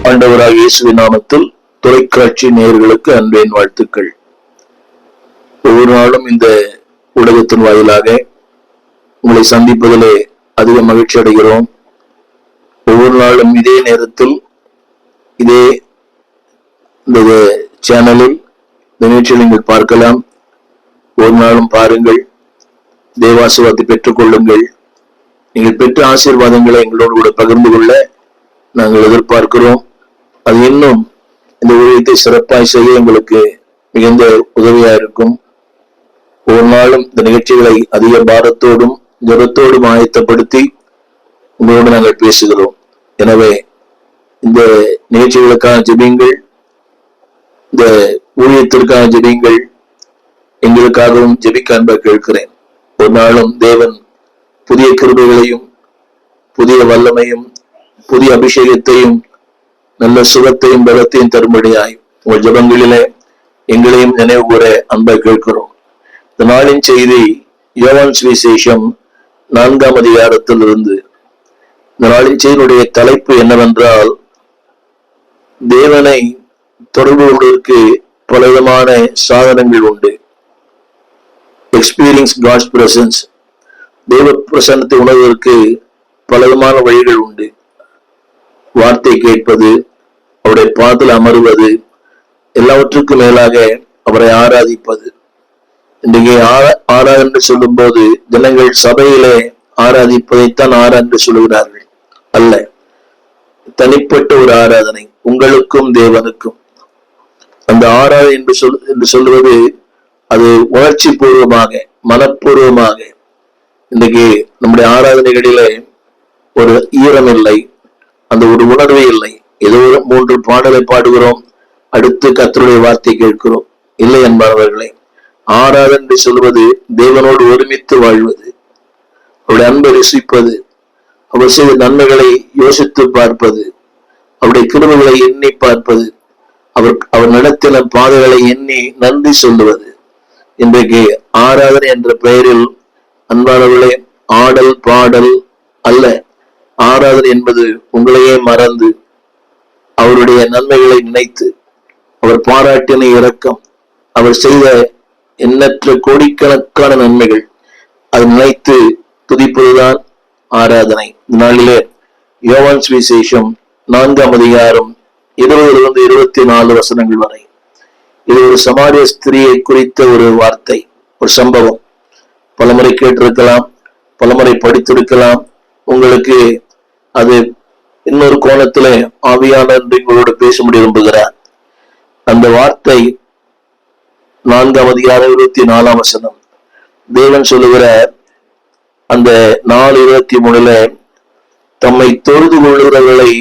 ஆண்டவராகிய இயேசுவின் நாமத்தில் தொலைக்காட்சி நேயர்களுக்கு அன்பின் வாழ்த்துக்கள். ஒவ்வொரு நாளும் இந்த ஊடகத்தின் வாயிலாக உங்களை சந்திப்பதிலே அதிக மகிழ்ச்சி அடைகிறோம். ஒவ்வொரு நாளும் இதே நேரத்தில் இதே இந்த சேனலில் இந்த நிகழ்ச்சியை நீங்கள் பார்க்கலாம். ஒரு நாளும் பாருங்கள், தேவாசீர்வாதத்தை பெற்றுக் கொள்ளுங்கள். நீங்கள் பெற்ற ஆசீர்வாதங்களை எங்களோடு கூட பகிர்ந்து கொள்ள நாங்கள் எதிர்பார்க்கிறோம். அது இன்னும் இந்த ஊழியத்தை சிறப்பாய் செய்ய எங்களுக்கு மிகுந்த உதவியா இருக்கும். ஒரு நாளும் இந்த நிகழ்ச்சிகளை அதிக பாரத்தோடும் ஜபத்தோடும் ஆயத்தப்படுத்தி உங்களோடு நாங்கள் பேசுகிறோம். எனவே இந்த நிகழ்ச்சிகளுக்கான ஜெபியுங்கள், இந்த ஊழியத்திற்கான ஜெபியுங்கள், எங்களுக்காகவும் ஜெபிக்க அன்பை கேட்கிறேன். ஒரு நாளும் தேவன் புதிய கிருபைகளையும் புதிய வல்லமையும் புதிய அபிஷேகத்தையும் நல்ல சுகத்தையும் பலத்தையும் தரும்படியாய் உங்கள் ஜெபங்களிலே எங்களையும் நினைவு கூற அன்பை கேட்கிறோம். இந்த நாளின் செய்தி யோவான் சுவிசேஷம் 4ஆம் அதிகாரத்திலிருந்து. இந்த நாளின் செய்தியுடைய தலைப்பு என்னவென்றால், தேவனை தொடர்பு கொள்வதற்கு பலவிதமான சாதனங்கள் உண்டு. எக்ஸ்பீரியன்ஸ் காட்ஸ் பிரசன்ஸ், தேவ பிரசன்னத்தை உணர்வதற்கு பலவிதமான வழிகள் உண்டு. வார்த்தை கேட்பது, அவருடைய பாதத்தில் அமர்வது, எல்லாவற்றுக்கும் மேலாக அவரை ஆராதிப்பது. இன்றைக்கு ஆராதனை சொல்லும் போது ஜனங்கள் சபையிலே ஆராதிப்பதைத்தான் ஆராதனை சொல்லுகிறார்கள். அல்ல, தனிப்பட்ட ஒரு ஆராதனை உங்களுக்கும் தேவனுக்கும். அந்த ஆராதனை என்று சொல்லுவது அது உணர்ச்சி பூர்வமாக மனப்பூர்வமாக. இன்றைக்கு நம்முடைய ஆராதனைகளிலே ஒரு ஈரம் இல்லை, அந்த ஒரு உணர்வே இல்லை. ஏதோ 3 பாடலை பாடுகிறோம், அடுத்து கர்த்தருடைய வார்த்தை கேட்கிறோம். இல்லை என்பவர்களே, ஆராதனை சொல்வது தேவனோடு ஒருமித்து வாழ்வது, அவருடைய அன்பை ருசிப்பது, அவர் செய்த நன்மைகளை யோசித்து பார்ப்பது, அவருடைய கிருபைகளை எண்ணி பார்ப்பது, அவர் நடத்தின பாதைகளை எண்ணி நன்றி சொல்லுவது. இன்றைக்கு ஆராதனை என்ற பெயரில் அன்பானவர்களே, ஆடல் பாடல் அல்ல. ஆராதனை என்பது உங்களையே மறந்து அவருடைய நன்மைகளை நினைத்து, அவர் பாராட்டின இரக்கம், அவர் செய்த எண்ணற்ற கோடிக்கணக்கான நன்மைகள் அதை நினைத்து துதிப்பதுதான் ஆராதனை. நாளிலே யோவான் சுவிசேஷம் 4ஆம் அதிகாரம் 20 to 24 வசனங்கள் வரை. இது ஒரு சமாரிய ஸ்திரியை குறித்த ஒரு வார்த்தை, ஒரு சம்பவம். பலமுறை கேட்டிருக்கலாம், பலமுறை படித்திருக்கலாம். உங்களுக்கு அது இன்னொரு கோணத்திலே ஆவியானவர் உங்களோடு பேச விரும்புகிறார். அந்த வார்த்தை 4ஆம் அதிகாரம் 24ஆம் வசனம். தேவன் சொல்லுகிறார், அந்த 4:23 தம்மை தொழுது கொள்ளுகிறவர்களை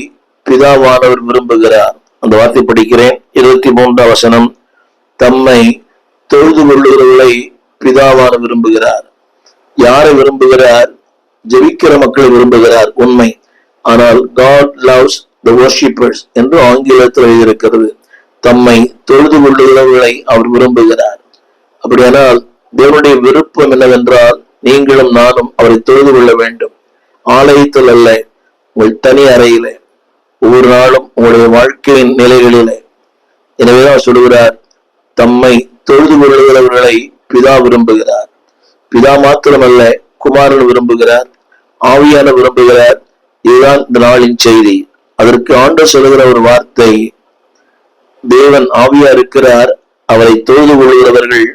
பிதாவானவர் விரும்புகிறார். அந்த வார்த்தை படிக்கிறேன். 23ஆம் வசனம், தம்மை தொழுது கொள்ளுகிறவர்களை பிதாவானவர் விரும்புகிறார். யாரை விரும்புகிறார்? ஜெபிக்கிற மக்களை விரும்புகிறார், உண்மை. ஆனால் God loves the worshippers என்று ஆங்கிலத்தில் எழுதியிருக்கிறது. தம்மை தொழுது கொள்ளுகிறவர்களை அவர் விரும்புகிறார். அப்படியானால் தேவனுடைய விருப்பம் என்னவென்றால், நீங்களும் நானும் அவரை தொழுது கொள்ள வேண்டும். ஆலயத்தில் அல்ல, உங்கள் தனி அறையிலே, ஒவ்வொரு நாளும் உங்களுடைய வாழ்க்கையின் நிலைகளிலே. எனவேதான் சொல்லுகிறார், தம்மை தொழுது கொள்ளுகிறவர்களை பிதா விரும்புகிறார். பிதா மாத்திரமல்ல, குமாரன் விரும்புகிறார், ஆவியான விரும்புகிறார். இதுதான் இந்த நாளின் செய்தி. அதற்கு ஆண்டவர் சொல்லுகிற ஒரு வார்த்தை, தேவன் ஆவியா இருக்கிறார், அவரை தொழுது கொள்கிறவர்கள்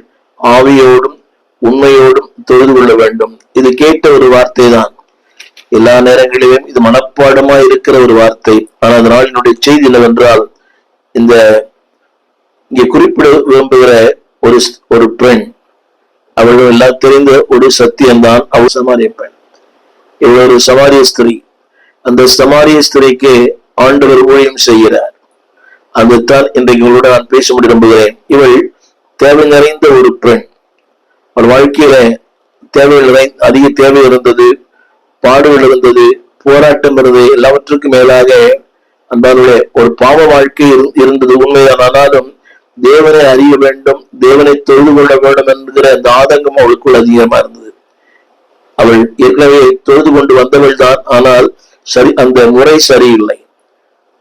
ஆவியோடும் உண்மையோடும் தொழுது கொள்ள வேண்டும். இது கேட்ட ஒரு வார்த்தை தான். எல்லா நேரங்களிலும் இது மனப்பாடமா இருக்கிற ஒரு வார்த்தை. ஆனால் அந்த நாளினுடைய செய்தி என்னவென்றால், இந்த இங்கே குறிப்பிட விரும்புகிற ஒரு பெண், அவர்கள் எல்லாம் தெரிந்த ஒரு சத்தியம்தான், அவள் சமாரிய பெண். இவள் ஒரு சமாரிய ஸ்திரீ. அந்த சமாரிய ஸ்திரீக்கு ஆண்டவர் ஊழியம் செய்கிறார். அதுதான் இன்றைக்கு உங்களோட நான் பேச விரும்புகிறேன். இவள் தேவை நிறைந்த ஒரு பெண். அவள் வாழ்க்கையில அதிக தேவை இருந்தது, பாடுகள் இருந்தது, போராட்டம் இருந்தது. எல்லாவற்றுக்கும் மேலாக அன்பானுடைய ஒரு பாவ வாழ்க்கை இருந்தது உண்மைதான். ஆனாலும் தேவனை அறிய வேண்டும், தேவனை தொழுது கொள்ள வேண்டும் என்கிற அந்த ஆதங்கம் அவளுக்குள் அதிகமா இருந்தது. அவள் ஏற்கனவே தொழுது கொண்டு வந்தவள் தான், ஆனால் அந்த முறை சரியில்லை.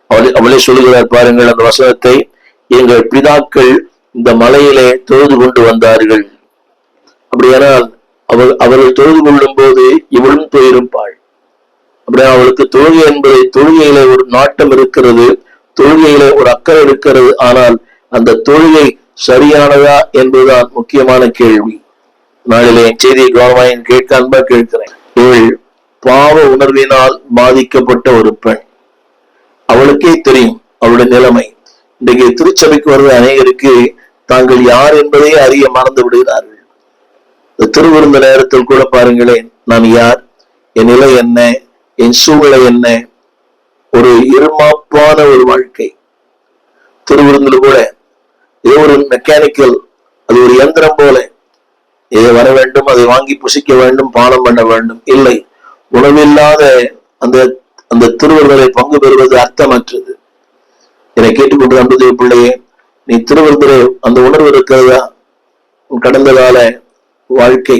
அவளே சொல்லுகிறார் பாருங்கள் அந்த வசனத்தை, எங்கள் பிதாக்கள் இந்த மலையிலே தொழுது கொண்டு வந்தார்கள். அப்படியானால் அவர்கள் தொழுது கொள்ளும் போது இவளும் போயிருப்பாள். அப்படியே அவளுக்கு தொழுகை என்பதை, தொழுகையில ஒரு நாட்டம் இருக்கிறது, தொழுகையில ஒரு அக்கறை இருக்கிறது. ஆனால் அந்த தொழுகை சரியானதா என்பதுதான் முக்கியமான கேள்வி. நாளிலே என் செய்தியை கவனமாக கேட்க அன்பா கேட்கிறேன். இவள் பாவ உணர்வினால் பாதிக்கப்பட்ட ஒரு பெண். அவளுக்கே தெரியும் அவளுடைய நிலைமை. இன்றைக்கு திருச்சபைக்கு வருகிற அநேகருக்கு தாங்கள் யார் என்பதை அறிய மறந்து விடுகிறார்கள். திருவிருந்த நேரத்தில் கூட பாருங்களேன், நான் யார், என் நிலை என்ன, என் சூழ்நிலை என்ன, ஒரு இருமாப்பான ஒரு வாழ்க்கை. திருவிருந்தில் கூட ஏதோ ஒரு மெக்கானிக்கல், அது ஒரு இயந்திரம் போல, இதை வர வேண்டும், அதை வாங்கி புசிக்க வேண்டும், பானம் பண்ண வேண்டும். இல்லை, உணவில்லாத அந்த அந்த திருவிருந்தலை பங்கு பெறுவது அர்த்தமற்றது. என்னை கேட்டுக்கொண்டு அன்புதேவ பிள்ளையே, நீ திருவிருந்தலை அந்த உணர்வு இருக்கிறதா? உன் கடந்த கால வாழ்க்கை,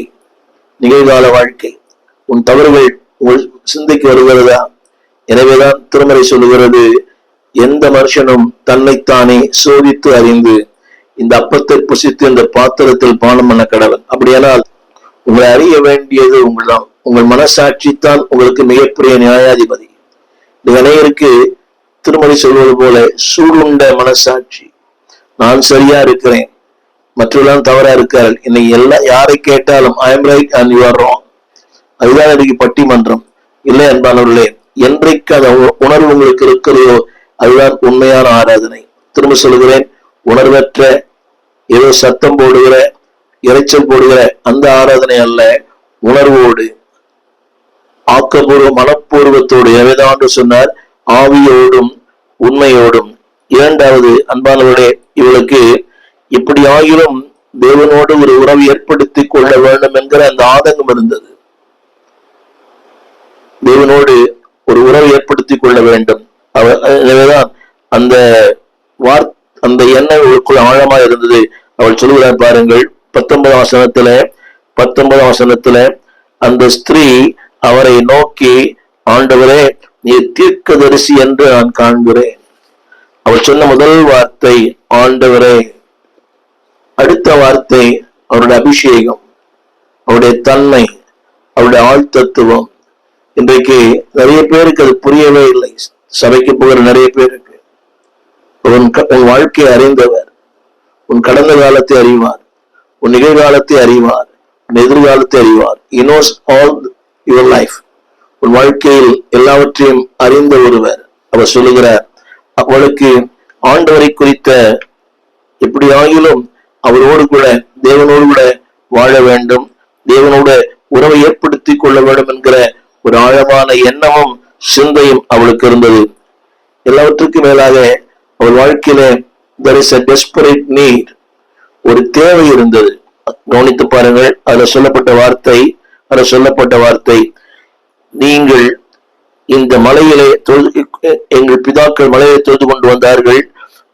நிகழ்கால வாழ்க்கை, உன் தவறுகள் உங்கள் சிந்தைக்கு வருகிறதா? எனவேதான் திருமறை சொல்லுகிறது, எந்த மனுஷனும் தன்னைத்தானே சோதித்து அறிந்து இந்த அப்பத்தை புசித்து இந்த பாத்திரத்தில் பானம் பண்ண கடவன். அப்படியானால் உங்களை அறிய வேண்டியது உங்கள்தான். உங்கள் மனசாட்சி தான் உங்களுக்கு மிகப்பெரிய நியாயாதிபதி. அநேகருக்கு திருமறை சொல்வது போல சூடுண்ட மனசாட்சி, நான் சரியா இருக்கிறேன், மற்றவெல்லாம் தவறா இருக்கார்கள், இன்னைக்கு எல்லாம் யாரை கேட்டாலும் I am right and you are wrong, அதுதான் இன்னைக்கு பட்டிமன்றம். இல்லை அன்பானவர்களே, என்றைக்கு அந்த உணர்வு உங்களுக்கு இருக்கிறதோ அதுதான் உண்மையான ஆராதனை. திரும்ப சொல்கிறேன், உணர்வற்ற ஏதோ சத்தம் போடுகிற, இறைச்சல் போடுகிற அந்த ஆராதனை அல்ல, உணர்வோடு, ஆக்கப்பூர்வ மனப்பூர்வத்தோடு. எவைதான் சொன்னார், ஆவியோடும் உண்மையோடும். இரண்டாவது அன்பானவர்களே, இவளுக்கு இப்படி ஆகிலும் தேவனோடு ஒரு உறவு ஏற்படுத்தி கொள்ள வேண்டும் என்கிற அந்த ஆதங்கம் இருந்தது. தேவனோடு ஒரு உறவு ஏற்படுத்தி கொள்ள வேண்டும். எனவேதான் அந்த அந்த எண்ணம் அவளுக்குள் ஆழமா இருந்தது. அவள் சொல்லுகிறார் பாருங்கள், 19 வசனத்துல அந்த ஸ்திரீ அவரை நோக்கி, ஆண்டவரே நீ தீர்க்கதரிசி என்று நான் காண்கிறேன். அவள் சொன்ன முதல் வார்த்தை ஆண்டவரே. அடுத்த வார்த்தை அவருடைய அபிஷேகம், அவருடைய தன்மை, அவருடைய ஆழ்தத்துவம். இன்றைக்கு நிறைய பேருக்கு அது புரியவே இல்லை. சபைக்கு போகிற நிறைய பேருக்கு உன் வாழ்க்கையை அறிந்தவர், உன் கடந்த காலத்தை அறிவார், உன் நிகழ்காலத்தை அறிவார், உன் எதிர்காலத்தை அறிவார். He knows all your life. உன் வாழ்க்கையில் எல்லாவற்றையும் அறிந்த ஒருவர். அவர் சொல்லுகிறார், அவளுக்கு ஆண்டவரை குறித்த எப்படி ஆகிலும் அவரோடு கூட, தேவனோடு கூட வாழ வேண்டும், தேவனோட உறவை ஏற்படுத்தி கொள்ள வேண்டும் என்கிற ஒரு ஆழமான எண்ணமும் சிந்தையும் அவளுக்கு இருந்தது. எல்லாவற்றுக்கும் மேலாக அவள் வாழ்க்கையில there is a desperate need, ஒரு தேவை இருந்தது. கவனித்து பாருங்கள், அதில் சொல்லப்பட்ட வார்த்தை, நீங்கள் இந்த மலையிலே எங்கள் பிதாக்கள் மலையை தொழுது கொண்டு வந்தார்கள்,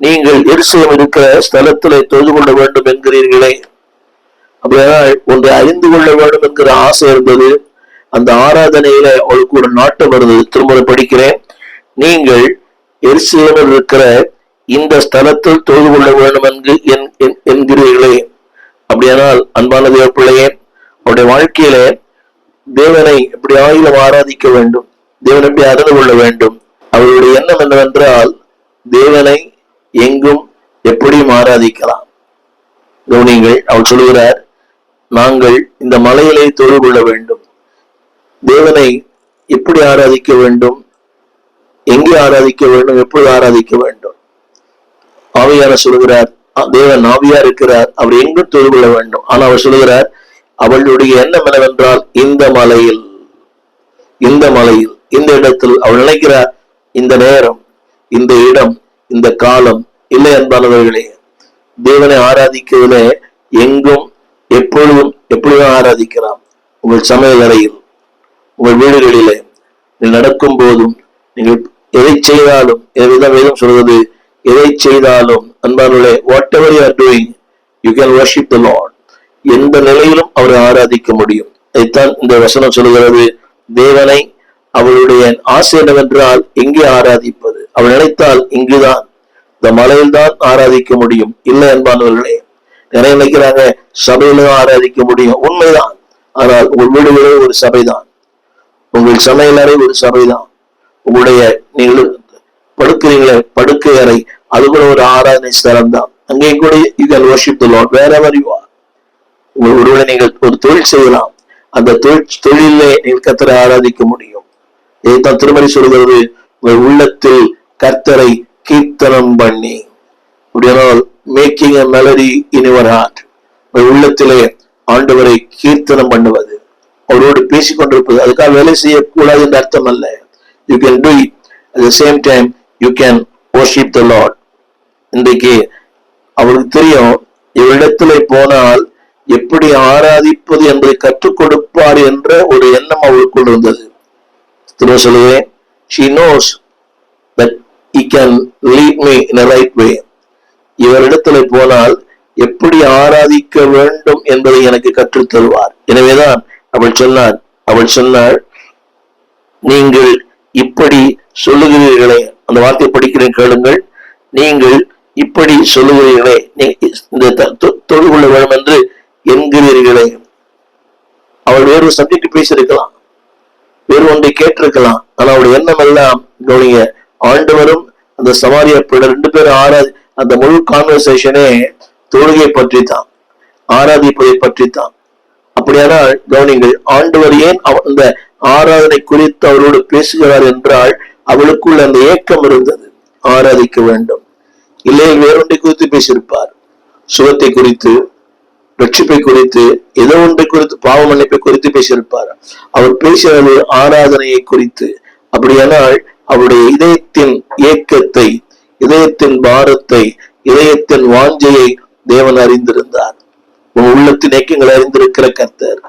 நீங்கள் எருசலேம் இருக்கிற ஸ்தலத்திலே தொழுது கொள்ள வேண்டும் என்கிறீர்களே. அப்படின்னா ஒன்றை அறிந்து கொள்ள வேண்டும் என்கிற ஆசை இருந்தது. அந்த ஆராதனையில அவளுக்கு ஒரு நாட்டம் வருது. திரும்ப படிக்கிறேன், நீங்கள் எருசலேமில் இருக்கிற இந்த ஸ்தலத்தில் தொழுது கொள்ள வேண்டும் என்கிறீர்களே. அப்படியானால் அன்பான தேவ பிள்ளையே, அவருடைய வாழ்க்கையில தேவனை எப்படி ஆயிலும் ஆராதிக்க வேண்டும், தேவனை எப்படி அறிந்து கொள்ள வேண்டும். அவருடைய எண்ணம் என்னவென்றால், தேவனை எங்கும் எப்படியும் ஆராதிக்கலாம். கவனிங்கள், அவள் சொல்கிறார், நாங்கள் இந்த மலையிலே தொழுது கொள்ள வேண்டும். தேவனை எப்படி ஆராதிக்க வேண்டும், எங்கே ஆராதிக்க வேண்டும், எப்பொழுது ஆராதிக்க வேண்டும். ஆவியான சொல்கிறார், தேவன் ஆவியா இருக்கிறார், அவர் எங்கும் தொழுது கொள்ள வேண்டும். ஆனா அவர் சொல்கிறார், அவளுடைய எண்ணம் என்னவென்றால், இந்த மலையில், இந்த இடத்தில். அவள் நினைக்கிறார், இந்த நேரம், இந்த இடம், இந்த காலம் இல்லை. அன்பானவர்களே, தேவனை ஆராதிக்கிறதுல எங்கும் எப்பொழுதும் எப்பொழுதும் ஆராதிக்கலாம். உங்கள் சமையல் அறையில், உங்கள் வீடுகளிலே நடக்கும் போதும், நீங்கள் எதை செய்தாலும், வேதம் சொல்வது, எதை செய்தாலும் அன்பானவர்களே, what ever you are doing, you can worship the Lord. எந்த நிலையிலும் அவரை ஆராதிக்க முடியும். அதைத்தான் இந்த வசனம் சொல்கிறது. தேவனை, அவளுடைய ஆசை என்னவென்றால் எங்கே ஆராதிப்பது, அவள் நினைத்தால் இங்குதான் இந்த மலையில் தான் ஆராதிக்க முடியும். இல்லை அன்பானவர்களே, நிறைய நினைக்கிறாங்க சபையில தான் ஆராதிக்க முடியும். உண்மைதான். ஆனால் உங்கள் வீடுகளே ஒரு சபைதான், உங்கள் சமையலறை ஒரு சபைதான், உங்களுடைய நீங்கள் படுக்கிறீங்களே படுக்கை அறை அது கூட ஒரு ஆராதனை ஸ்தலம் தான். அங்கேயும் கூட you can worship the Lord wherever you are. ஒருவேளை நீங்கள் ஒரு தொழில் செய்யலாம், அந்த தொழிலே நீங்கள் கர்த்தரை ஆராதிக்க முடியும். இதைத்தான் திருமறை சொல்கிறது, உங்கள் உள்ளத்தில் கர்த்தரை கீர்த்தனம் பண்ணி, அப்படியானால் making a melody in your heart, உங்கள் உள்ளத்திலே ஆண்டவரை கீர்த்தனம் பண்ணுவது, அவரோடு பேசிக்கொண்டிருப்பது. அதுக்காக வேலை செய்யக்கூடாது என்ற அர்த்தம் அல்ல. You can do it at the same time you can worship the Lord. இன்றைக்கு அவளுக்கு தெரியும், இவ்விடத்துல போனால் எப்படி ஆராதிப்பது என்பதை கற்றுக் கொடுப்பார் என்ற ஒரு எண்ணம் அவளுக்குள் இருந்தது. திரும்ப சொல்லுவேன், she knows that he can lead me in a right way. இவரிடத்துல போனால் எப்படி ஆராதிக்க வேண்டும் என்பதை எனக்கு கற்றுத் தருவார். எனவேதான் அவள் சொன்னாள் நீங்கள் இப்படி சொல்லுகிறீர்களே, அந்த வார்த்தையை படிக்கிறேன் கேளுங்கள், நீங்கள் இப்படி சொல்லுகிறீர்களே, இந்த தொழில் கொள்ள வேண்டும் என்று என்கிறீர்களே. அவள் வேறு சப்ஜெக்ட் பேசியிருக்கலாம், வேறு ஒன்றை கேட்டிருக்கலாம். ஆனா அவளுடைய எண்ணம் எல்லாம் கவனிங்க, ஆண்டவரும் அந்த சமாரிய பிள்ளை 2 பேரும் அந்த முழு கான்வர்சேஷனே தொழுகை பற்றி தான், ஆராதிப்பதை பற்றி தான். அப்படியானால் கவனிங்கள், ஆண்டவர் ஏன் அந்த ஆராதனை குறித்து அவரோடு பேசுகிறார் என்றால் அவளுக்குள்ள அந்த ஏக்கம் இருந்தது, ஆராதிக்க வேண்டும். இல்லை வேறொன்றை குறித்து பேசியிருப்பார், சுகத்தை குறித்து, ரட்சிப்பை குறித்து, ஏதோ ஒன்றை குறித்து, பாவ மன்னிப்பை குறித்து பேசியிருப்பார். அவர் பேசினது ஆராதனையை குறித்து. அப்படியானால் அவருடைய இதயத்தின் ஏக்கத்தை, இதயத்தின் பாரத்தை, இதயத்தின் வாஞ்சையை தேவன் அறிந்திருந்தார். உன் உள்ளத்தின் ஏக்கங்களை அறிந்திருக்கிற கர்த்தர்,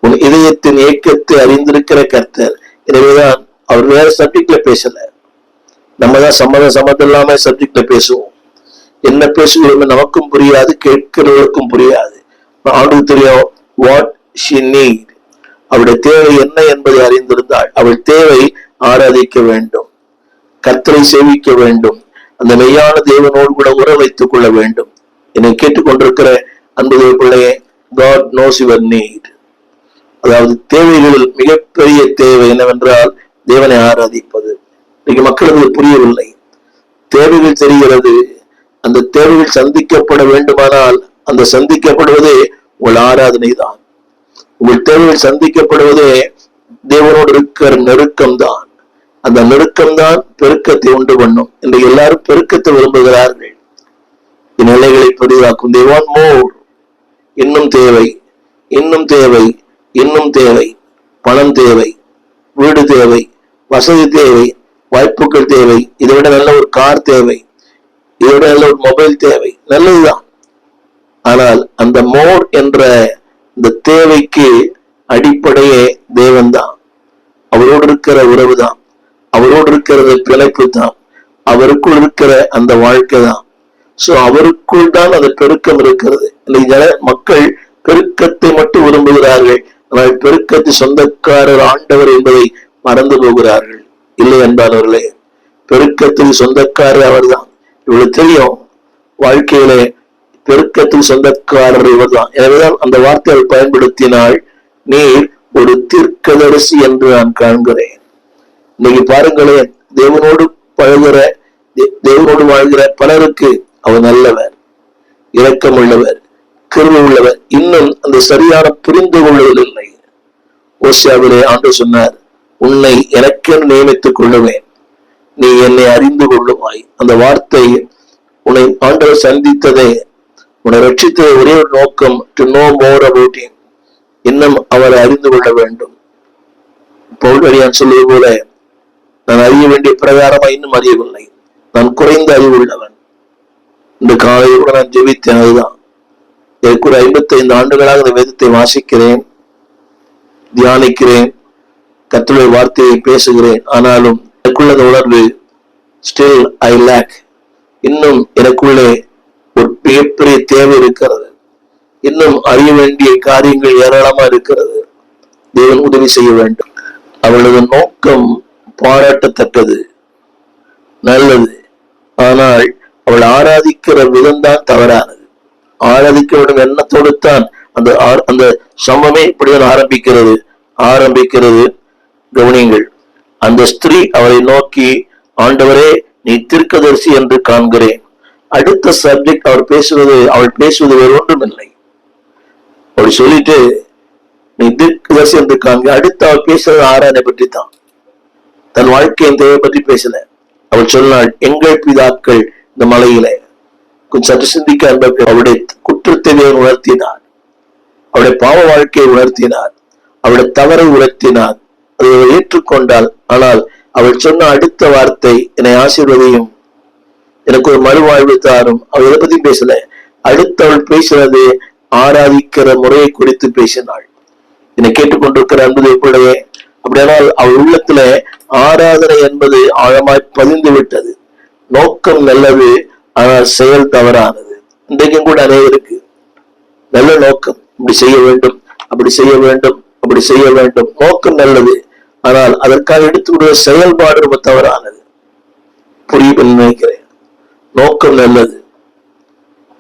உன் இதயத்தின் ஏக்கத்தை அறிந்திருக்கிற கர்த்தர். எனவேதான் அவர் வேற சப்ஜெக்ட்ல பேசல. நம்ம தான் சம்மதம் இல்லாம சப்ஜெக்ட்ல பேசுவோம். என்ன பேசுகிறோம் நமக்கும் புரியாது, கேட்கிறவர்களுக்கும் புரியாது. ஆண்டுக்கு தெரியும் வாட் ஷி நீட், அவருடைய தேவை என்ன என்பதை அறிந்திருந்தாள். அவள் தேவை ஆராதிக்க வேண்டும், கர்த்தரை சேவிக்க வேண்டும், அந்த மெய்யான தேவனோடு கூட உறவு வைத்துக் கொள்ள வேண்டும். என்னை கேட்டுக்கொண்டிருக்கிற அன்பு பிள்ளையே, God knows your need. அதாவது தேவைகளில் மிகப்பெரிய தேவை என்னவென்றால் தேவனை ஆராதிப்பது. இன்னைக்கு மக்களுக்கு புரியவில்லை. தேவைகள் தெரிகிறது, அந்த தேவைகள் சந்திக்கப்பட வேண்டுமானால் அந்த சந்திக்கப்படுவதே உங்கள் ஆராதனை தான். உங்கள் தேவைகள் சந்திக்கப்படுவதே தேவனோடு இருக்கிற நெருக்கம் தான். அந்த நெருக்கம் தான் பெருக்கத்தை உண்டு பண்ணும். இன்றைக்கு எல்லாரும் பெருக்கத்தை விரும்புகிறார்கள், நிலைகளை பெரிதாக்கும். They want more. இன்னும் தேவை, இன்னும் தேவை, இன்னும் தேவை. பணம் தேவை, வீடு தேவை, வசதி தேவை, வாய்ப்புகள் தேவை, இதை விட நல்ல ஒரு கார் தேவை, இதை விட நல்ல ஒரு மொபைல் தேவை, நல்லதுதான். ஆனால் அந்த மோர் என்ற இந்த தேவைக்கு அடிப்படையே தேவன் தான். அவரோடு இருக்கிற உறவு தான், அவரோடு இருக்கிற பிழைப்பு தான், அவருக்குள் இருக்கிற அந்த வாழ்க்கை தான். சோ அவருக்குள் தான் அந்த பெருக்கம் இருக்கிறது. மக்கள் பெருக்கத்தை மட்டும் விரும்புகிறார்கள், ஆனால் பெருக்கத்தை சொந்தக்காரர் ஆண்டவர் என்பதை மறந்து போகிறார்கள். இல்லை என்பார்களே, பெருக்கத்தில் சொந்தக்காரர் அவர் தான். இவ்வளவு தெரியும், வாழ்க்கையிலே பெருக்கத்தில் சொந்தக்காரர் இவர் தான். எனவேதான் அந்த வார்த்தையை பயன்படுத்தினால், நீர் ஒரு தீர்க்கதரிசி என்று நான் காண்கிறேன். இன்னைக்கு பாருங்களேன், தேவனோடு பழகிற, தேவனோடு வாழ்கிற பலருக்கு அவர் நல்லவர், இரக்கம் உள்ளவர், கிருபை உள்ளவர். இன்னும் அந்த சரியான புரிந்து கொள்வதில்லை. ஓசியாவிலே ஆண்டவர் சொன்னார், உன்னை எனக்கென்று நியமித்துக் கொள்ளுவேன், நீ என்னை அறிந்து கொள்ளுவாய். அந்த வார்த்தை உன்னை ஆண்டவர் சந்தித்ததே, உன்னை ரட்சித்ததே ஒரே ஒரு நோக்கம், to know more about him. இன்னும் அவரை அறிந்து கொள்ள வேண்டும். பவுல் சொல்வது போல, நான் அறிய வேண்டிய பிரகாரமா இன்னும் அறியவில்லை, நான் குறைந்த அறிவு உள்ளவன். இந்த காலையில் கூட நான் ஜெபித்தேன். அதுதான் எனக்கு ஒரு 55 ஆண்டுகளாக இந்த வேதத்தை வாசிக்கிறேன், தியானிக்கிறேன், கர்த்தருடைய வார்த்தையை பேசுகிறேன். ஆனாலும் எனக்குள்ள அந்த உணர்வு ஸ்டில் ஐ லேக். இன்னும் எனக்குள்ளே ஒரு மிகப்பெரிய தேவை இருக்கிறது. இன்னும் அறிய வேண்டிய காரியங்கள் ஏராளமா இருக்கிறது. தேவன் உதவி செய்ய வேண்டும். அவளது நோக்கம் பாராட்டத்தக்கது. நல்லது. ஆனால் அவள் ஆராதிக்கிற விதம்தான் தவறானது. ஆராதிக்க வேண்டும் எண்ணத்தோடு தான் அந்த சம்பவமே இப்படிதான் ஆரம்பிக்கிறது. கவனியுங்கள். அந்த ஸ்திரீ அவரை நோக்கி, ஆண்டவரே, நீ தீர்க்கதரிசி என்று காண்கிறேன். அடுத்த சப்ஜெக்ட் அவள் பேசுவது வேறு ஒன்றும் இல்லை. அவள் சொல்லிட்டு நீ தீர்க்கதரிசி என்று காண்க. அடுத்து அவள் பேசுறது ஆராதனை பற்றி தான், தன் வாழ்க்கையின் தேவை பற்றி பேசல. அவள் சொன்னாள், எங்கள் பிதாக்கள் இந்த மலையில. கொஞ்சம் சற்று சிந்திக்க அன்பர்கள். அவருடைய குற்றத்தை உணர்த்தினார், அவருடைய பாவ வாழ்க்கையை உணர்த்தினார், அவருடைய தவறை உணர்த்தினார். அதை ஏற்றுக்கொண்டாள். ஆனால் அவள் சொன்ன அடுத்த வார்த்தை, என்னை ஆசீர்வதியும், எனக்கு ஒரு மறுவாழ்வு தாரும். அவள் எதை பத்தி பேசல. அடுத்து அவள் பேசுறது ஆராதிக்கிற முறையை குறித்து பேசினாள். என்னை கேட்டுக்கொண்டிருக்கிற அன்புடைய பிள்ளையே, அப்படியானால் அவள் உள்ளத்துல ஆராதனை என்பது ஆழமாய் பதிந்து விட்டது. நோக்கம் நல்லது, ஆனால் செயல் தவறானது. இன்றைக்கும் கூட அநேகருக்கு நல்ல நோக்கம், இப்படி செய்ய வேண்டும், அப்படி செய்ய வேண்டும், அப்படி செய்ய வேண்டும், நோக்கம் நல்லது. ஆனால் அதற்காக எடுத்துக்கூடிய செயல்பாடு ரொம்ப தவறானது. புரியும் நினைக்கிறேன். நோக்கம் நல்லது,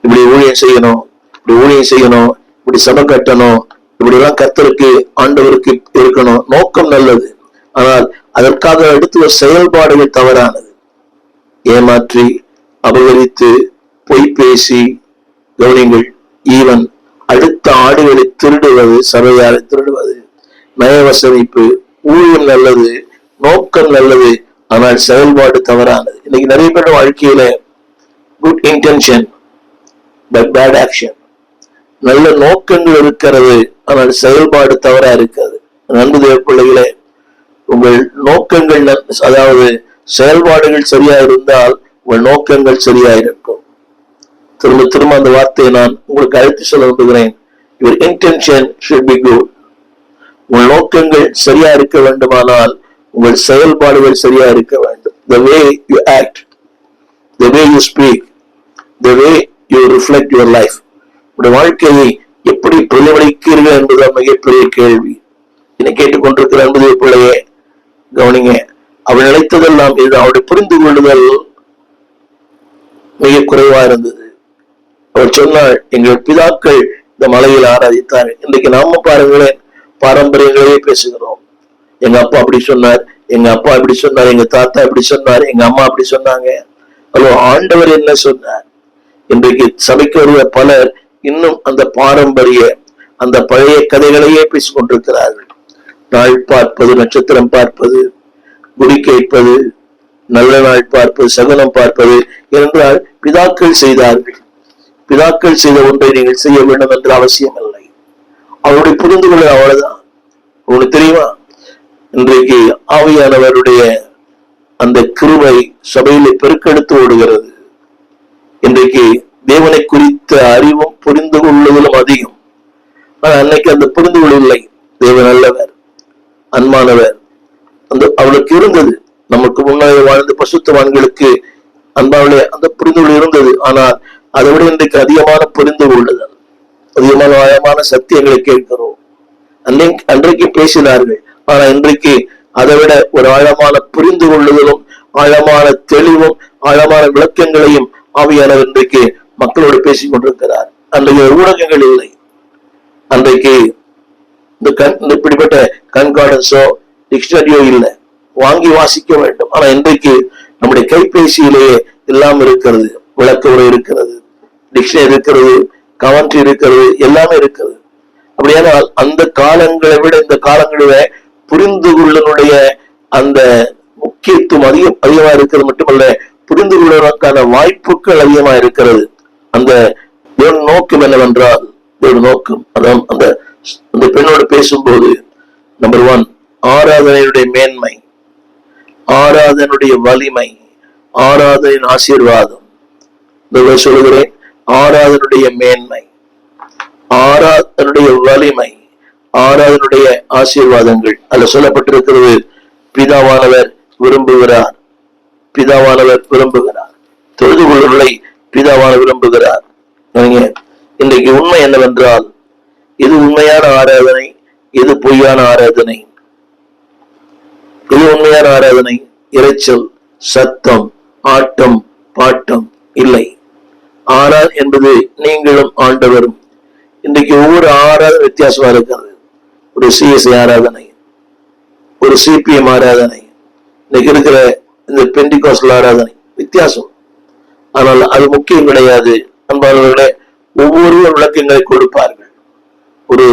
இப்படி ஊழியம் செய்யணும், இப்படி சபை கட்டணும், இப்படி எல்லாம் கர்த்தருக்கு ஆண்டவருக்கு இருக்கணும், நோக்கம் நல்லது. ஆனால் அதற்காக எடுத்துள்ள செயல்பாடுகள் தவறானது. ஏமாற்றி, அபகரித்து, பொய் பேசி, கவனிங்கள், ஈவன் அடுத்த ஆடுகளை திருடுவது, சபையாரை திருடுவது, நயவசனிப்பு. ஊழியம் நல்லது, நோக்கம் நல்லது, ஆனால் செயல்பாடு தவறானது. இன்னைக்கு நிறைய பேர் வாழ்க்கையில good intention but bad action. நல்ல நோக்கங்கள் இருக்கிறது, ஆனால் செயல்பாடு தவறா இருக்கிறது. நன்கு தேவ பிள்ளைகளே, உங்கள் நோக்கங்கள் அதாவது செயல்பாடுகள் சரியா இருந்தால் உங்கள் நோக்கங்கள் சரியா இருக்கும். திரும்ப திரும்ப அந்த வார்த்தையை நான் உங்களுக்கு அழைத்து சொல்ல விரும்புகிறேன். Your intention should be good. உங்கள் நோக்கங்கள் சரியா இருக்க வேண்டுமானால் உங்கள் செயல்பாடுகள் சரியா இருக்க வேண்டும். The way you act, the way you speak, the way you reflect your life. உங்களுடைய வாழ்க்கையை எப்படி பிரதிபலிக்கிறீர்கள் என்பது மிகப்பெரிய கேள்வி. என்னை கேட்டுக்கொண்டிருக்கிற அன்புடைய பிள்ளையே, கவனிங்க. அவள் நினைத்ததெல்லாம் இது. அவருடைய புரிந்து கொள்ளுதல் மிக குறைவா இருந்தது. அவர் சொன்னாள், எங்கள் பிதாக்கள் இந்த மலையில் ஆராதித்தார்கள். இன்றைக்கு நாம பாருங்களேன், பாரம்பரியங்களே பேசுகிறோம். எங்க அப்பா அப்படி சொன்னார், எங்க அப்பா இப்படி சொன்னார், எங்க தாத்தா இப்படி சொன்னார், எங்க அம்மா அப்படி சொன்னாங்க. அல்லோ ஆண்டவர் என்ன சொன்னார்? இன்றைக்கு சபைக்கு வருவ பலர் இன்னும் அந்த பாரம்பரிய, அந்த பழைய கதைகளையே பேசிக் கொண்டிருக்கிறார்கள். நாள் பார்ப்பது, நட்சத்திரம் பார்ப்பது, குடி கேட்பது, நல்ல நாள் பார்ப்பது, சகுனம் பார்ப்பது என்றால் பிதாக்கள் செய்தார்கள். பிதாக்கள் செய்த ஒன்றை நீங்கள் செய்ய வேண்டும் என்ற அவசியம் இல்லை. அவருடைய புரிந்து கொள்ள அவ்வளவுதான். உங்களுக்கு தெரியுமா, இன்றைக்கு ஆவியானவருடைய அந்த கிருபை சபையிலே பெருக்கெடுத்து ஓடுகிறது. இன்றைக்கு தேவனை குறித்த அறிவும் புரிந்து கொள்ளுதலும் அதிகம். ஆனா அன்னைக்கு அந்த புரிந்து கொள்ளவில்லை. தேவன் நல்லவர், அன்பானவர், அவளுக்கு இருந்தது. நமக்கு முன்னாடி வாழ்ந்த பசுத்தவான்களுக்கு அன்பாவிலே அந்த புரிந்து கொள்ள இருந்தது. ஆனால் அதை விட இன்றைக்கு அதிகமான புரிந்து கொள்ளுதல், அதிகமான ஆழமான சத்தியங்களை கேட்கிறோம். அன்றைக்கு பேசினார்கள். ஆனா இன்றைக்கு அதை விட ஒரு ஆழமான புரிந்து கொள்ளுதலும், ஆழமான தெளிவும், ஆழமான விளக்கங்களையும் ஆவியானவர் இன்றைக்கு மக்களோடு பேசிக் கொண்டிருக்கிறார். அன்றைக்கு ஊடகங்கள் இல்லை. அன்றைக்கு இப்படிப்பட்ட கண்கார்டன்ஸோ டிக்ஷனரியோ இல்லை, வாங்கி வாசிக்க வேண்டும். ஆனா இன்றைக்கு நம்முடைய கைபேசியிலேயே எல்லாம் இருக்கிறது. விளக்க உரை இருக்கிறது, டிக்ஷனரி இருக்கிறது, கமெண்ட்ரி இருக்கிறது, எல்லாமே இருக்கிறது. அப்படியானால் அந்த காலங்களை விட இந்த காலங்களில புரிந்து கொள்ளனுடைய அந்த முக்கியத்துவம் அதிகமா இருக்கிறது மட்டுமல்ல, புரிந்து கொள்வதற்கான வாய்ப்புகள் அதிகமா இருக்கிறது. அந்த நோக்கம் என்னவென்றால், நோக்கம் அதான் அந்த பெண்ணோடு பேசும்போது, நம்பர் 1, ஆராதனையுடைய மேன்மை, ஆராதனுடைய வலிமை, ஆராதனின் ஆசீர்வாதம். சொல்லுகிறேன், ஆராதனுடைய மேன்மை, ஆராதனுடைய வலிமை, ஆராதனுடைய ஆசீர்வாதங்கள். அதுல சொல்லப்பட்டிருக்கிறது, பிதாவானவர் விரும்புகிறார், பிதாவானவர் விரும்புகிறார், தொழுது கொள்வதை பிதாவானவர் விரும்புகிறார். இன்றைக்கு உண்மை என்னவென்றால், இது உண்மையான ஆராதனை, இது பொய்யான ஆராதனை. இது உண்மையான ஆராதனை. இரைச்சல், சத்தம், ஆட்டம் பாட்டம் இல்லை. என்பது நீங்களும் ஆண்டவரும். இன்றைக்கு ஒவ்வொரு ஆராதனை வித்தியாசமா இருக்கிறது. ஒரு சிஎஸ்ஐ ஆராதனை, ஒரு சிபிஎம் ஆராதனை, இன்னைக்கு இருக்கிற இந்த பெண்டிகாஸ்டல் ஆராதனை வித்தியாசம். ஆனால் அது முக்கியம் கிடையாது. அன்பானவர்களே, ஒவ்வொருவர் விளக்கங்களை கொடுப்பார்கள். ஒரு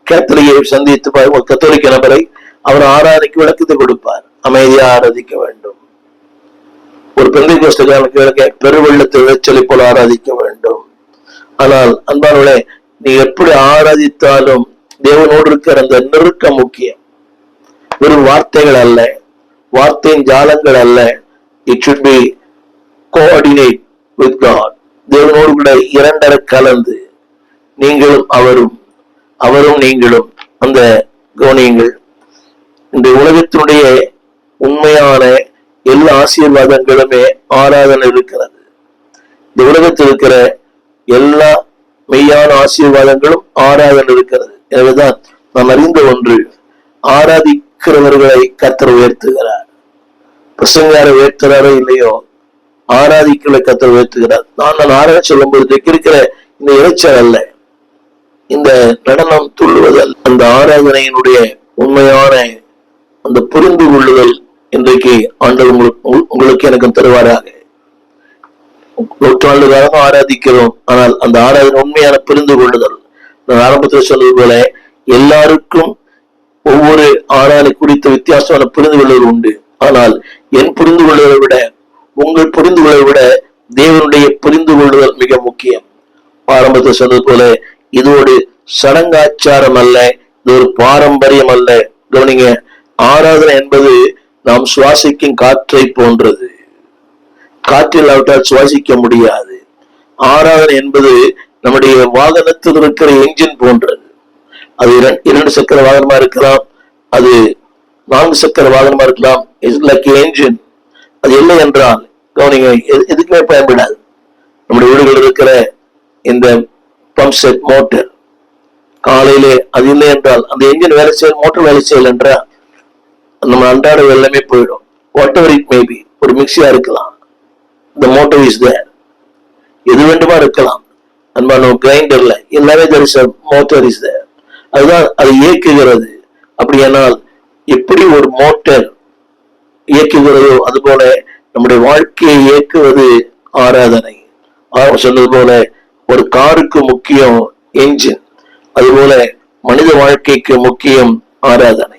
கேத்தலியை சந்தித்து கத்தோலிக்க நபரை அவர் ஆராதனைக்கு விளக்கத்தை கொடுப்பார். அமைதியா ஆராதிக்க வேண்டும். ஒரு பெந்தைகோஸ்தகாரனுக்கு பெருவெள்ளத்தை விளைச்சலை போல ஆராதிக்க வேண்டும். ஆனால் அன்பானவர்களே, நீ எப்படி ஆராதித்தாலும் தேவனோடு இருக்கிற அந்த நெருக்கம் முக்கியம். வெறும் வார்த்தைகள் அல்ல, வார்த்தையின் ஜாலங்கள் அல்ல. It should be coordinate with God. தேவனோடு கூட இரண்டரை கலந்து நீங்களும் அவரும், அவரும் நீங்களும். அந்த கவனியங்கள் இந்த உலகத்தினுடைய உண்மையான எல்லா ஆசீர்வாதங்களுமே ஆராதனை இருக்கிறது. இந்த உலகத்தில் இருக்கிற எல்லா மெய்யான ஆசீர்வாதங்களும் ஆராதனை இருக்கிறது. எனவேதான் நாம் அறிந்த ஒன்று, ஆராதிக்கிறவர்களை கர்த்தர் உயர்த்துகிறார். பிரசங்கார உயர்த்துறாரோ இல்லையோ, ஆராதிக்கிற கர்த்தர் உயர்த்துகிறார். நான் ஆராதனை சொல்லும் பொழுது இருக்கிற இந்த இறைச்சல் அல்ல, இந்த நடனம் துள்ளுவதல், அந்த ஆராதனையினுடைய உண்மையான அந்த புரிந்து கொள்ளுதல் இன்றைக்கு ஆண்டவர் உங்களுக்கு எனக்கும் தருவாராக. நூற்றாண்டு காலம் ஆராதிக்கிறோம், ஆனால் அந்த ஆராதனை உண்மையான புரிந்து கொள்ளுதல். நான் ஆரம்பத்தில் சொன்னது போல எல்லாருக்கும் ஒவ்வொரு ஆராதனை குறித்த வித்தியாசமான புரிந்து கொள்ளுதல் உண்டு. ஆனால் என் புரிந்து கொள்வதை விட, உங்கள் புரிந்து கொள்வதை விட தேவனுடைய புரிந்து கொள்ளுதல் மிக முக்கியம். ஆரம்பத்தில் சொன்னது போல இது ஒரு சடங்காச்சாரம் அல்ல, இது ஒரு பாரம்பரியம் அல்ல. கவனிங்க, ஆராதனை என்பது நாம் சுவாசிக்கும் காற்றை போன்றது. காற்றில்லாவிட்டால் சுவாசிக்க முடியாது. ஆராதனை என்பது நம்முடைய வாகனத்தில் இருக்கிற என்ஜின் போன்றது. அது 2 சக்கர வாகனமா இருக்கலாம், அது 4 சக்கர வாகனமா இருக்கலாம். It's like engine. அது இல்லை என்றால் கவனிங்க, எதுக்குமே பயன்படாது. நம்முடைய வீடுகள் இருக்கிற இந்த பம்ப் செட் மோட்டர், காலையிலே அது இல்லை என்றால் அந்த என்ஜின் வேலை செய்ய, மோட்டர் வேலை செய்யல என்றால் நம்ம அன்றாட எல்லாமே போயிடும். வாட் எவர் இட் மேபி, ஒரு மிக்சியா இருக்கலாம், the motor is there. எது வேண்டுமா இருக்கலாம். அன்பான கிரைண்டர்ல எல்லாமே there is a motor is there. அதுதான் அது இயக்குகிறது. அப்படியானால் எப்படி ஒரு மோட்டர் இயக்குகிறதோ அதுபோல நம்முடைய வாழ்க்கையை இயக்குவது ஆராதனை. சொன்னது போல ஒரு காருக்கு முக்கியம் என்ஜின், அதுபோல மனித வாழ்க்கைக்கு முக்கியம் ஆராதனை.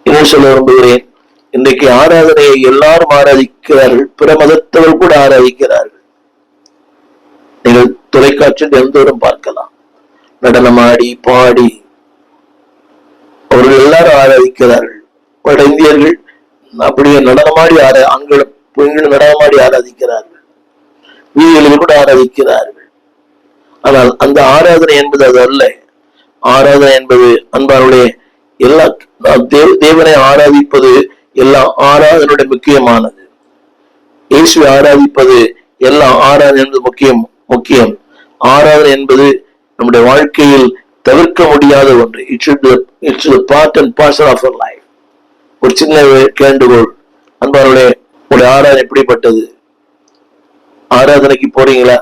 என்ன சொல்ல விரும்புகிறேன், இன்றைக்கு ஆராதனையை எல்லாரும் ஆராதிக்கிறார்கள், பிற மதத்தவர் கூட ஆராதிக்கிறார்கள். நீங்கள் தொலைக்காட்சியில் எந்தோறும் பார்க்கலாம், நடனமாடி பாடி அவர்கள் எல்லாரும் ஆராதிக்கிறார்கள். வட இந்தியர்கள் அப்படியே நடனமாடி ஆண்களும் பெண்களும் நடனமாடி ஆராதிக்கிறார்கள், வீதிகளில் கூட ஆராதிக்கிறார்கள். ஆனால் அந்த ஆராதனை என்பது அது அல்ல. ஆராதனை என்பது அன்பானுடைய எல்லா தேவனை ஆராதிப்பது எல்லா ஆராதனையுடைய முக்கியமானது. இயேசுவை ஆராதிப்பது எல்லா ஆராதனை என்பது முக்கியம். ஆராதனை என்பது நம்முடைய வாழ்க்கையில் தவிர்க்க முடியாத ஒன்று. It's part and parcel of our life. ஒரு சின்ன கேண்டுகோள், அன்பானுடைய உங்களுடைய ஆராதனை எப்படிப்பட்டது? ஆராதனைக்கு போறீங்களா,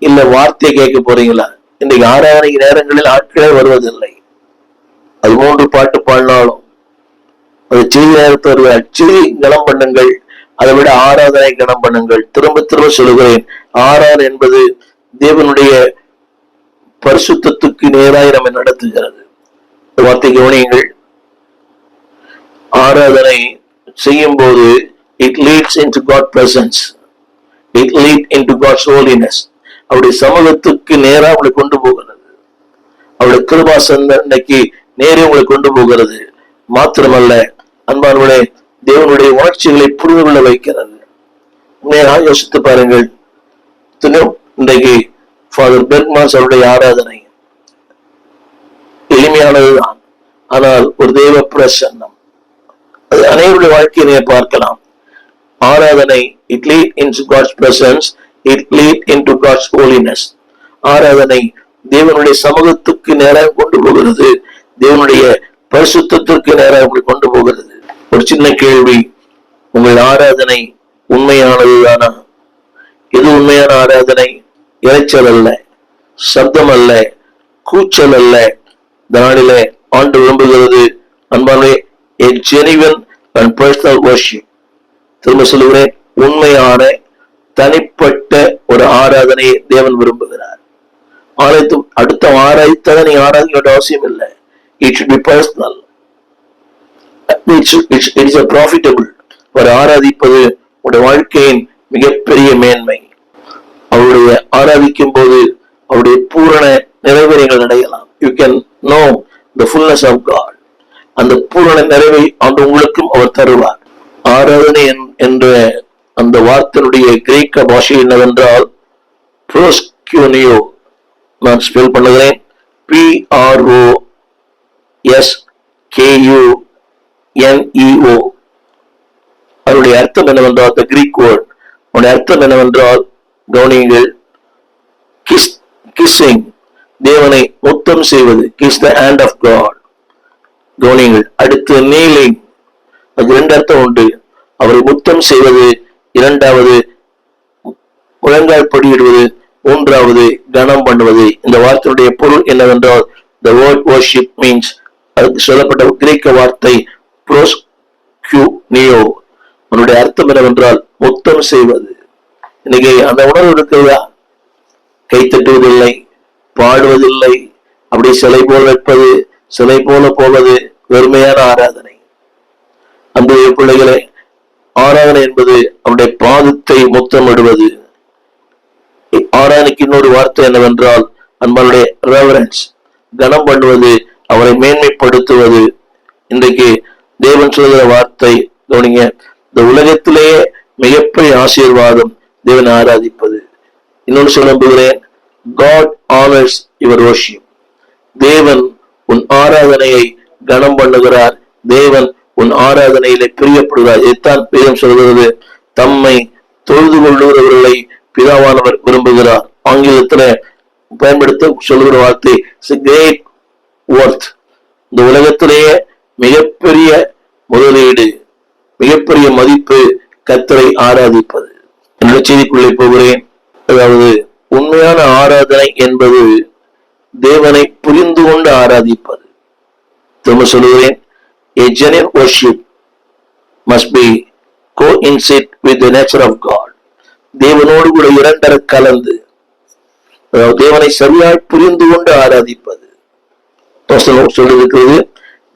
இல்ல வார்த்தையை கேட்க போறீங்களா? இன்றைக்கு ஆராதனைக்கு நேரங்களில் ஆட்களே வருவதில்லை. அது 3 பாட்டு பாடினாலும் அது சிறிது நேரத்தை வருவார். சிறி கனம் பண்ணுங்கள், அதை விட ஆராதனை கனம் பண்ணுங்கள். திரும்ப திரும்ப சொல்லுகிறேன், ஆராதனை என்பது தேவனுடைய பரிசுத்தத்துக்கு நேராக நம்மை நடத்துகிறது. வார்த்தை கவனியுங்கள், ஆராதனை செய்யும் போது it leads into God's presence, it leads into God's holiness. அவருடைய சமூகத்துக்கு நேரா அவளை கொண்டு போகிறது. அவருடைய கிருபாசன்னைக்கு நேரே உங்களை கொண்டு போகிறது. மாத்திரமல்ல அன்பானவர்களே, தேவனுடைய உணர்ச்சிகளை புரிந்து கொள்ள வைக்கிறது. உண்மையாக யோசித்து பாருங்கள். இன்றைக்கு ஃபாதர் பெர்க்மான்ஸ் அவருடைய ஆராதனை எளிமையானதுதான், ஆனால் ஒரு தெய்வ பிரசன்னம். அது அனைவருடைய வாழ்க்கையை பார்க்கலாம். ஆராதனை it lead into God's presence, it lead into God's holiness. ஆராதனை தேவனுடைய சமூகத்துக்கு நேராக கொண்டு போகிறது, தேவனுடைய பரிசுத்தத்திற்கு நேராக கொண்டு போகிறது. ஒரு சின்ன கேள்வி, உங்கள் ஆராதனை உண்மையானதுதானா? இது உண்மையான ஆராதனை. இறைச்சல் அல்ல, சப்தம் அல்ல, கூச்சல் அல்ல. இந்த நாளிலே ஆண்டு விரும்புகிறது அன்பானே, a genuine and personal worship. திரும்ப சொல்லுகிறேன், உண்மையான தனிப்பட்ட ஒரு ஆராதனையை தேவன் விரும்புகிறார். அடுத்த ஆராய்த்ததை நீ ஆராதிக்க வேண்டிய அவசியம் இல்லை. It should be personal. It is a profitable. ஒரு ஆராதிப்பது உடைய வாழ்க்கையின் மிகப்பெரிய மேன்மை. அவருடைய ஆராதிக்கும் போது அவருடைய பூரண நிறைவேறங்கள் அடையலாம். You can know the fullness of God. அந்த பூரண நிறைவை அந்த உங்களுக்கும் அவர் தருவார். ஆராதனை என்ற அந்த வார்த்தையுடைய கிரேக்க பாஷை என்னவென்றால் ப்ரோஸ்கியூனியோ. நான் ஸ்பெல் பண்ணுகிறேன், PROSKUNEO. அதனுடைய அர்த்தம் என்னவென்றால், the Greek word, அதனுடைய அர்த்தம் என்னவென்றால், கவனியுங்கள், kissing, தேவனை முத்தம் செய்வது, kiss the hand of God. கவனியுங்கள். அடுத்து kneeling, அது இரண்டு அர்த்தம் உண்டு. அவரை முத்தம் செய்வது, இரண்டாவது முழங்கால் படியிடுவது, மூன்றாவது கனம் பண்ணுவது. இந்த வார்த்தையுடைய பொருள் என்னவென்றால், the word worship means, அதுக்கு சொல்லப்பட்ட கிரேக்க வார்த்தை ப்ரோஸ்கியூனியோ. அதனுடைய அர்த்தம் என்னவென்றால் முத்தம் செய்வது. இன்னைக்கு அந்த உணர்வு இருக்கிறதா? கை தட்டுவதில்லை, பாடுவதில்லை, அப்படி சிலை போல வைப்பது, சிலை போல போவது வெறுமையான ஆராதனை. அந்த பிள்ளைகளே, ஆராதனை என்பது அவருடைய பாதத்தை முத்தமிடுவது. ஆராதனைக்கு இன்னொரு வார்த்தை என்னவென்றால் அன்பனுடைய ரெவரன்ஸ், கனம் பண்ணுவது, அவரை மேன்மைப்படுத்துவது. இன்றைக்கு தேவன் சொல்கிற வார்த்தை கவனிங்க, இந்த உலகத்திலேயே மிகப்பெரிய ஆசீர்வாதம் தேவனை ஆராதிப்பது. இன்னொன்று சொல்ல நம்புகிறேன், God honors your worship. தேவன் உன் ஆராதனையை கனம் பண்ணுகிறார். தேவன் உன் ஆராதனையிலே பிரியப்படுகிறார். இதைத்தான் வேதம் சொல்கிறது, தம்மை தொழுது கொள்ளுகிறவர்களை பிதாவானவர் விரும்புகிறார். ஆங்கிலத்துல பயன்படுத்த சொல்லுகிற வார்த்தை கிரேட் ஒர்த். இந்த உலகத்திலேயே மிகப்பெரிய முதலீடு, மிகப்பெரிய மதிப்பு கர்த்தரை ஆராதிப்பது. என்னுடைய செய்திக்குள்ளே போகிறேன். அதாவது உண்மையான ஆராதனை என்பது தேவனை புரிந்து கொண்டு ஆராதிப்பது. திரும்ப சொல்லுகிறேன், a genuine worship must be coincide with the nature of God. தேவனோடு கூட இரண்டர கலந்து, தேவனை சரியாய் புரிந்து கொண்டு ஆராதிப்பது. சொல்லிருக்கிறது,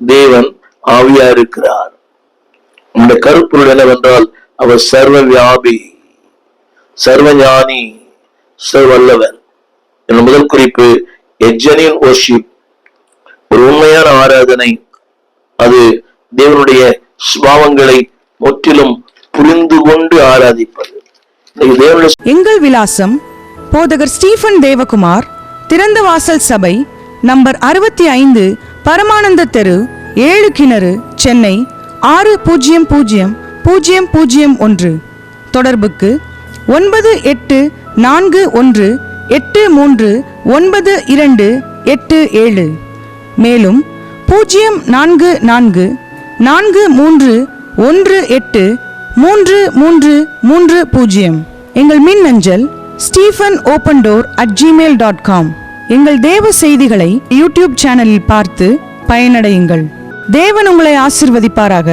தேவன் ஆவியா இருக்கிறார். நம்முடைய கருப்பொருள் என்னவென்றால், அவர் சர்வ வியாபி, சர்வஞானி, சர்வல்லவர். என்ற முதல் குறிப்பு, a genuine worship, ஒரு உண்மையான ஆராதனை, அது தேவனுடைய சுபாவங்களை முற்றிலும் புரிந்து கொண்டு ஆராதிப்பது. எங்கள் விலாசம் போதகர் ஸ்டீபன் தேவகுமார், திறந்த வாசல் சபை, நம்பர் 65, பரமானந்த தெரு, 7 கிணறு, சென்னை 600001. தொடர்புக்கு 9841839287. மேலும் 0444318330. எங்கள் மின்னஞ்சல் stephenopendor@gmail.com. எங்கள் தேவ செய்திகளை யூடியூப் சேனலில் பார்த்து பயனடையுங்கள். தேவன் உங்களை ஆசீர்வதிப்பாராக.